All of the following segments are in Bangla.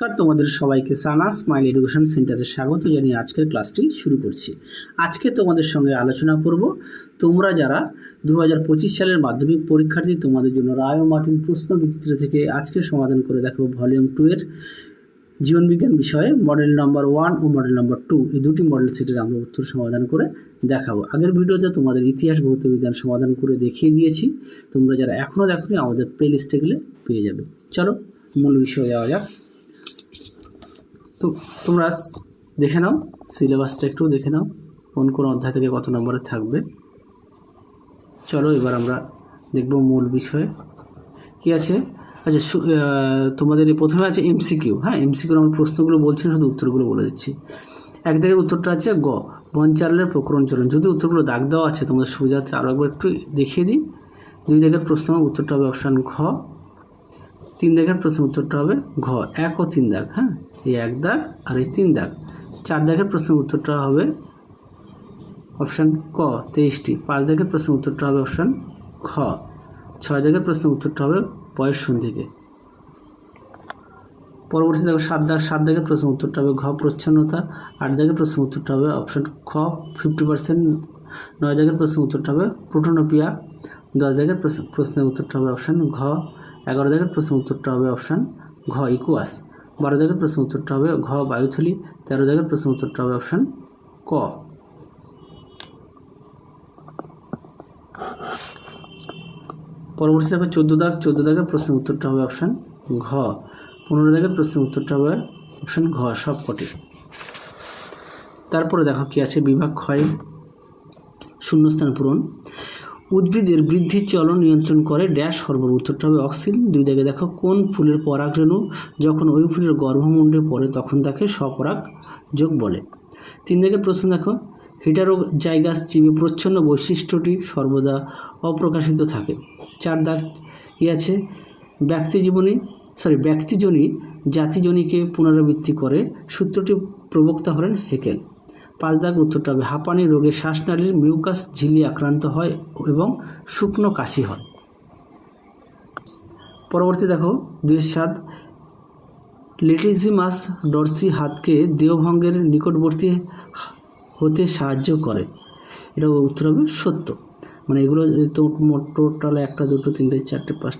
নমস্কার, তোমাদের সবাইকে সানা স্মাইল এডুকেশন সেন্টারে স্বাগত জানিয়ে আজকের ক্লাসটি শুরু করছি। আজকে তোমাদের সঙ্গে আলোচনা করব তোমরা যারা 2025 সালের মাধ্যমিক পরীক্ষার্থী, তোমাদের জন্য রায় ও মার্টিন প্রশ্ন বিচিত্র থেকে আজকে সমাধান করে দেখাবো ভলিউম 2 এর জীবনবিজ্ঞান বিষয়ে মডেল নাম্বার 1 ও মডেল নাম্বার 2 এই দুটি মডেল সেটের আমরা উত্তর সমাধান করে দেখাবো। আগের ভিডিওতে তোমাদের ইতিহাস ভৌতবিজ্ঞান সমাধান করে দেখিয়ে দিয়েছি। তোমরা যারা এখনও দেখোনি আমাদের প্লে লিস্টে গেলে পেয়ে যাবে। চলো মূল বিষয়ে যাওয়া যাক। তো তোমরা দেখে নাও, সিলেবাসটা একটু দেখে নাও, কোন অধ্যায় থেকে কত নম্বরে থাকবে। চলো এবার আমরা দেখব মূল বিষয়ে কী আছে। আচ্ছা, তোমাদের প্রথমে আছে এমসিকিউ। হ্যাঁ, এমসিকিউর আমরা প্রশ্নগুলো বলছি না, শুধু উত্তরগুলো বলে দিচ্ছি। এক দিকের উত্তরটা আছে গ, বনচালের প্রকরণ চলন। যদি উত্তরগুলো দাগ দেওয়া আছে তোমাদের সুবিধার্থে আরও একবার একটু দেখিয়ে দিই। দুই দিকের প্রশ্ন উত্তরটা হবে অপশান ঘ। তিন দাগের প্রশ্নের উত্তরটা হবে ঘ, 1 ও 3 দাগ। হ্যাঁ, এই 1 দাগ আর এই 3 দাগ। 4 দাগের প্রশ্নের উত্তরটা হবে অপশান ক, 23টি। 5 দাগের প্রশ্নের উত্তরটা হবে অপশান খ। 6 দাগের প্রশ্নের উত্তরটা হবে বয়স সন্ধিকে। পরবর্তী দেখো 7 দাগের প্রশ্নের উত্তরটা হবে ঘ, প্রচ্ছন্নতা। 8 দাগের প্রশ্নের উত্তরটা হবে অপশান খ, 50%। 9 দাগের প্রশ্নের উত্তরটা হবে প্রোটোনোপিয়া। 10 দাগের প্রশ্নের উত্তরটা হবে অপশান ঘ। 11 দাগের প্রশ্নের উত্তরটা হবে অপশান ঘ, ইকুয়াস। 12 দাগের প্রশ্নের উত্তরটা হবে ঘ, বায়ুথলি। 13 দাগের প্রশ্নের উত্তরটা হবে অপশান ক। পরবর্তী দেখো 14 দাগের প্রশ্নের উত্তরটা হবে অপশান ঘ। 15 দাগের প্রশ্নের উত্তরটা হবে অপশান ঘ, সবকটি। তারপরে দেখো কি আছে, বিভাগ ক্ষয় শূন্যস্থান পূরণ। উদ্ভিদের বৃদ্ধির চলন নিয়ন্ত্রণ করে ড্যাশ হরমোন। উত্তরটা হবে অক্সিন। 2 দাগে দেখো কোন ফুলের পরাগরেণু যখন ওই ফুলের গর্ভমুণ্ডে পড়ে তখন তাকে স্বপরাগ যোগ বলে। 3 দাগের প্রশ্ন দেখো, হেটারোজাইগাস জীবে প্রচ্ছন্ন বৈশিষ্ট্যটি সর্বদা অপ্রকাশিত থাকে। 4 দাগ কি আছে, ব্যক্তিজনী জাতিজনীকে পুনরাবৃত্তি করে। সূত্রটি প্রবক্তা হলেন হেকেল। 5 দাগ উত্তরটা হবে হাঁপানি রোগে শ্বাসনালীর মিউকাস ঝিল্লি আক্রান্ত হয় এবং শুকনো কাশি হয়। পরবর্তী দেখো 2-7, লেটিজিমাস ডরসি হাতকে দেহভঙ্গের নিকটবর্তী হতে সাহায্য করে। এটা উত্তর হবে সত্য। মানে এগুলো তো টোটাল 1, 2, 3, 4, 5,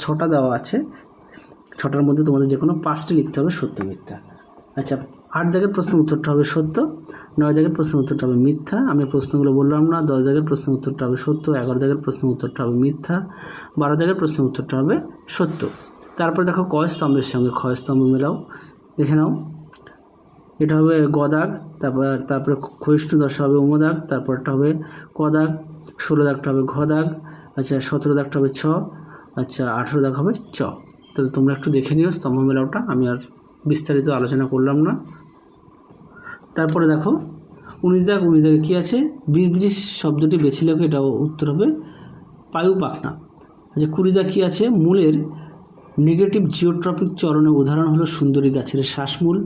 6টা দেওয়া আছে। 6টার মধ্যে তোমাদের যে কোনো 5টি লিখতে হবে সত্য মিথ্যা। আচ্ছা, 8 দাগের প্রশ্নের উত্তরটা হবে সত্য। 9 দাগের প্রশ্নের উত্তরটা হবে মিথ্যা। আমি প্রশ্নগুলো বললাম না। 10 দাগের প্রশ্নের উত্তরটা হবে সত্য। 11 দাগের প্রশ্নের উত্তরটা হবে মিথ্যা। 12 দাগের প্রশ্নের উত্তরটা হবে সত্য। তারপরে দেখো ক স্তম্ভের সঙ্গে খ স্তম্ভ মেলাও, দেখে নাও। এটা হবে গ দাগ। তারপরে ক্ষয়িষ্ণু দশা হবে উম দাগ। তারপরটা হবে ক দাগ। 16 দাগটা হবে ঘ দাগ। আচ্ছা, 17 দাগটা হবে ছ। আচ্ছা, 18 দাগ হবে চ। তো তোমরা একটু দেখে নিও স্তম্ভ মেলাওটা, আমি আর বিস্তারিত আলোচনা করলাম না। তারপরে দেখো 19 দাগে কী আছে, বীজদৃশ শব্দটি বেছে লেখো। এটা উত্তর হবে পায়ু পাখনা। আচ্ছা, 20 দাগ কী আছে, মূলের নেগেটিভ জিওট্রপিক চরণের উদাহরণ হলো সুন্দরী গাছের শ্বাসমূল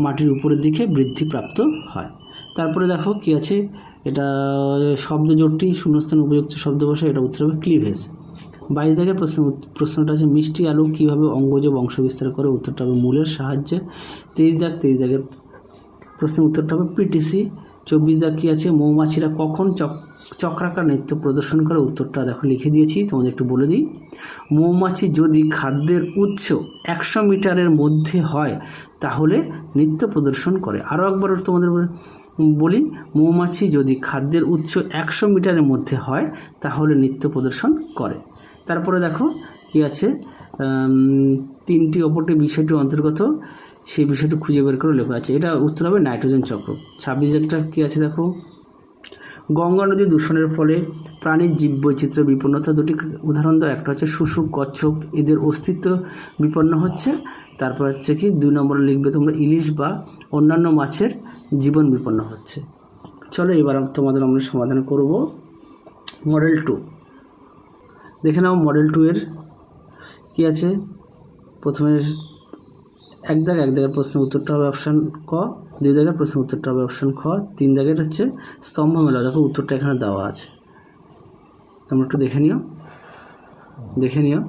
মাটির উপরের দিকে বৃদ্ধিপ্রাপ্ত হয়। তারপরে দেখো কী আছে, এটা শব্দ জোটটি শূন্যস্থান উপযুক্ত শব্দ বসে, এটা উত্তর হবে ক্লিভেজ। 22 দাগের প্রশ্নটা আছে মিষ্টি আলু কীভাবে অঙ্গজ বংশ বিস্তার করে। উত্তরটা হবে মূলের সাহায্যে। 23 দাগের প্রশ্নের উত্তরটা হবে পিটিসি। 24 দাগ কী আছে, মৌমাছিরা কখন চক্রাকার নৃত্য প্রদর্শন করে। উত্তরটা দেখো লিখে দিয়েছি, তোমাদের একটু বলে দিই। মৌমাছি যদি খাদ্যের উৎস 100 মিটারের মধ্যে হয় তাহলে নৃত্য প্রদর্শন করে। আরও একবার তোমাদের বলি, মৌমাছি যদি খাদ্যের উৎস 100 মিটারের মধ্যে হয় তাহলে নৃত্য প্রদর্শন করে। তারপরে দেখো কি আছে, 3টি অপরটি বিষয়টির অন্তর্গত, সেই বিষয়টি খুঁজে বের করে লেখা আছে। এটা উত্তর হবে নাইট্রোজেন চক্র। 26 একটা কী আছে দেখো, গঙ্গা নদী দূষণের ফলে প্রাণীর জীববৈচিত্র্য বিপন্নতা। 2টি উদাহরণ দাও। একটা হচ্ছে শুশুক, কচ্ছপ, এদের অস্তিত্ব বিপন্ন হচ্ছে। তারপর হচ্ছে কি 2 নম্বরে লিখবে তোমরা ইলিশ বা অন্যান্য মাছের জীবন বিপন্ন হচ্ছে। চলো এবার তোমাদের আমরা সমাধান করব মডেল 2। দেখে নাও মডেল 2 এর কী আছে। প্রথমে 1 দাগের প্রশ্নের উত্তরটা হবে অপশান ক। 2 দাগের প্রশ্নের উত্তরটা হবে অপশান খ। 3 দাগের হচ্ছে স্তম্ভ মেলা। দেখো উত্তরটা এখানে দেওয়া আছে, তোমরা একটু দেখে নিও।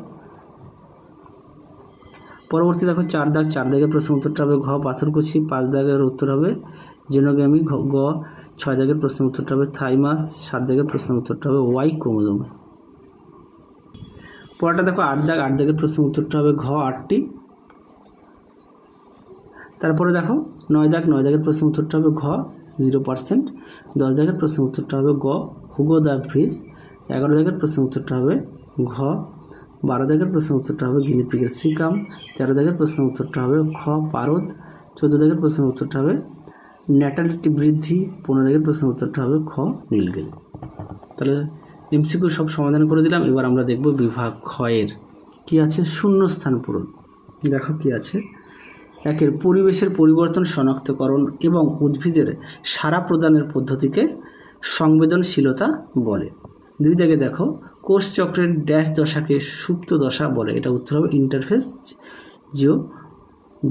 পরবর্তী দেখো 4 দাগ, 4 দাগের প্রশ্ন উত্তরটা হবে ঘ পাথরকুচি, 5 দাগের উত্তর হবে জেনোগামি, গ 6 দাগের প্রশ্ন উত্তরটা হবে থাইমাস, 7 দাগের প্রশ্ন উত্তরটা হবে ওয়াই ক্রোমোজোম। পরেরটা দেখো 8 দাগ, 8 দাগের প্রশ্ন উত্তরটা হবে ঘ 8টি। তারপরে দেখো 9 দাগ, 9 দাগের প্রশ্ন উত্তরটা হবে ঘ 0%, 10 দাগের প্রশ্ন উত্তরটা হবে গ হুগো দ্য ফ্রিজ, 11 দাগের প্রশ্ন উত্তরটা হবে ঘ, 12 দাগের প্রশ্ন উত্তরটা হবে গিনিপিগের সিকাম, 13 দাগের প্রশ্ন উত্তরটা হবে খ পারদ, 14 দাগের প্রশ্ন উত্তরটা হবে ন্যাটালিটি বৃদ্ধি, 15 দাগের প্রশ্ন উত্তরটা হবে খ নীলগিরি। তাহলে এমসিকিউ সব সমাধান করে দিলাম। এবার আমরা দেখব বিভাগ ক্ষয়ের কি আছে, শূন্যস্থান পূরণ। দেখো কি আছে, একের পরিবেশের পরিবর্তন শনাক্তকরণ এবং উদ্ভিদের সাড়া প্রদানের পদ্ধতিকে সংবেদনশীলতা বলে। 2 দাগে দেখো কোষচক্রের ড্যাশ দশাকে সুপ্ত দশা বলে, এটা উত্তর হবে ইন্টারফেস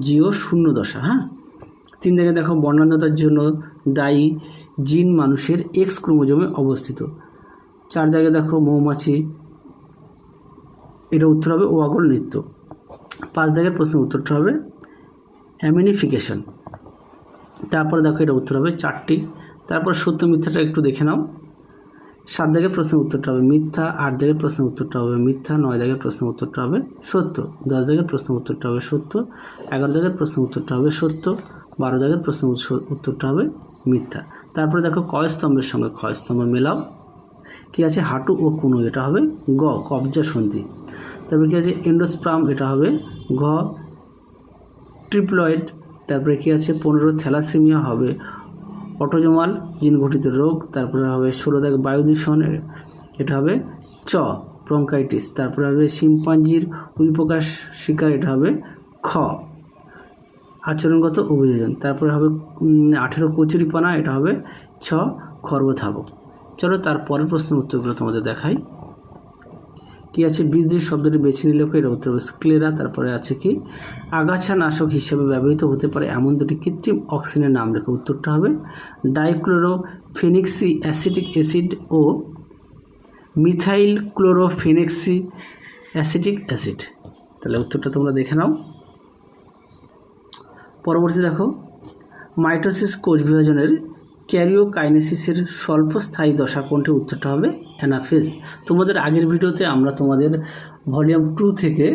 জিও শূন্য দশা। হ্যাঁ, 3 দাগে দেখো বর্ণাঢ্যতার জন্য দায়ী জিন মানুষের এক্স ক্রোমোজোমে অবস্থিত। 4 দাগে দেখো মৌমাছি, এটা উত্তর হবে ওয়াগল নৃত্য। 5 দাগের প্রশ্নের উত্তরটা হবে অ্যামিনিফিকেশন। তারপরে দেখো এটা উত্তর হবে 4টি। তারপর সত্য মিথ্যাটা একটু দেখে নাও। 7 দাগের প্রশ্নের উত্তরটা হবে মিথ্যা, 8 দাগের প্রশ্নের উত্তরটা হবে মিথ্যা, 9 দাগের প্রশ্নের উত্তরটা হবে সত্য, 10 দাগের প্রশ্নের উত্তরটা হবে সত্য, 11 দাগের প্রশ্নের উত্তরটা হবে সত্য, 12 দাগের প্রশ্নের উত্তরটা হবে মিথ্যা। তারপরে দেখো কয় স্তম্ভের সঙ্গে ক্ষয় স্তম্ভ মেলাও। কি আছে, হাঁটু ও কুনু, এটা হবে গ কবজা সন্ধি। তারপরে কি আছে এন্ডোস্পার্ম, এটা হবে ঘ ট্রিপ্লয়েড। তারপরে কি আছে 15 থ্যালাসেমিয়া, হবে অটোজোমাল জিন ঘটিত রোগ। তারপরে হবে 16 দাগ বায়ু দূষণ, এটা হবে চ ব্রঙ্কাইটিস। তারপরে হবে শিম্পাঞ্জির উইপোকার শিকার, এটা হবে খ আচরণগত অভিযোজন। তারপরে হবে 18 কচুরিপানা, এটা হবে ছ খর্বধাবক। চলো তার পরের প্রশ্নের উত্তরগুলো তোমাদের দেখাই। কি আছে বীজদ্বীপ শব্দটি বেছে নিলে এটা উত্তর হবে স্ক্লেরা। তারপরে আছে কি আগাছা নাশক হিসেবে ব্যবহৃত হতে পারে এমন দুটি কৃত্রিম অক্সিজেনের নাম রেখে, উত্তরটা হবে ডাইক্লোরোফেনিক্সি অ্যাসিটিক অ্যাসিড ও মিথাইল ক্লোরোফেনিক্সি অ্যাসিটিক অ্যাসিড। তাহলে উত্তরটা তোমরা দেখে নাও। পরবর্তী দেখো মাইটোসিস কোষ বিভাজনের ক্যারিওকাইনেসিসের স্বল্পস্থায়ী দশা কোনটি, উত্তরটা হবে অ্যানাফেজ। তোমাদের আগের ভিডিওতে আমরা তোমাদের ভলিউম 2 থেকে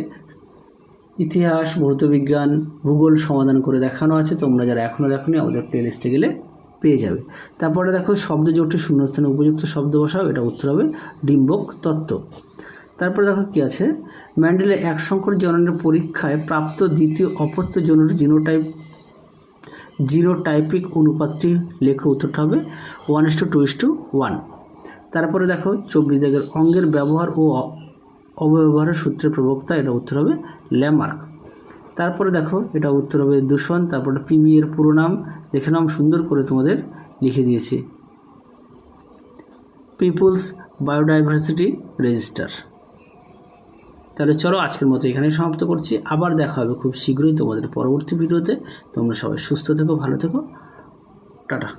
ইতিহাস, ভৌতবিজ্ঞান, ভূগোল সমাধান করে দেখানো আছে। তোমরা যারা এখনও দেখোনি আমাদের প্লেলিস্টে গেলে পেয়ে যাবে। তারপরে দেখো শব্দ জোটে শূন্যস্থানে উপযুক্ত শব্দ বসাও, এটা উত্তর হবে ডিম্বক তত্ত্ব। তারপরে দেখো কি আছে ম্যান্ডেলের এক সংকর জননের পরীক্ষায় প্রাপ্ত দ্বিতীয় অপত্য জনের জিনোটাইপিক অনুপাতটি লেখো, উত্তরটা হবে 1:2:1। তারপরে দেখো 24 দাগের অঙ্গের ব্যবহার ও অব্যবহারের সূত্রের প্রবক্তা, এটা উত্তর হবে ল্যামার্ক। তারপরে দেখো এটা উত্তর হবে দূষণ। তারপরে পিবি এর পুরো নাম দেখে নাম সুন্দর করে তোমাদের লিখে দিয়েছি, পিপলস বায়োডাইভার্সিটি রেজিস্টার। তাহলে চলো আজকের মতো এখানেই সমাপ্ত করছি। আবার দেখা হবে খুব শীঘ্রই তোমাদের পরবর্তী ভিডিওতে। তোমরা সবাই সুস্থ থেকো, ভালো থেকো, টাটা।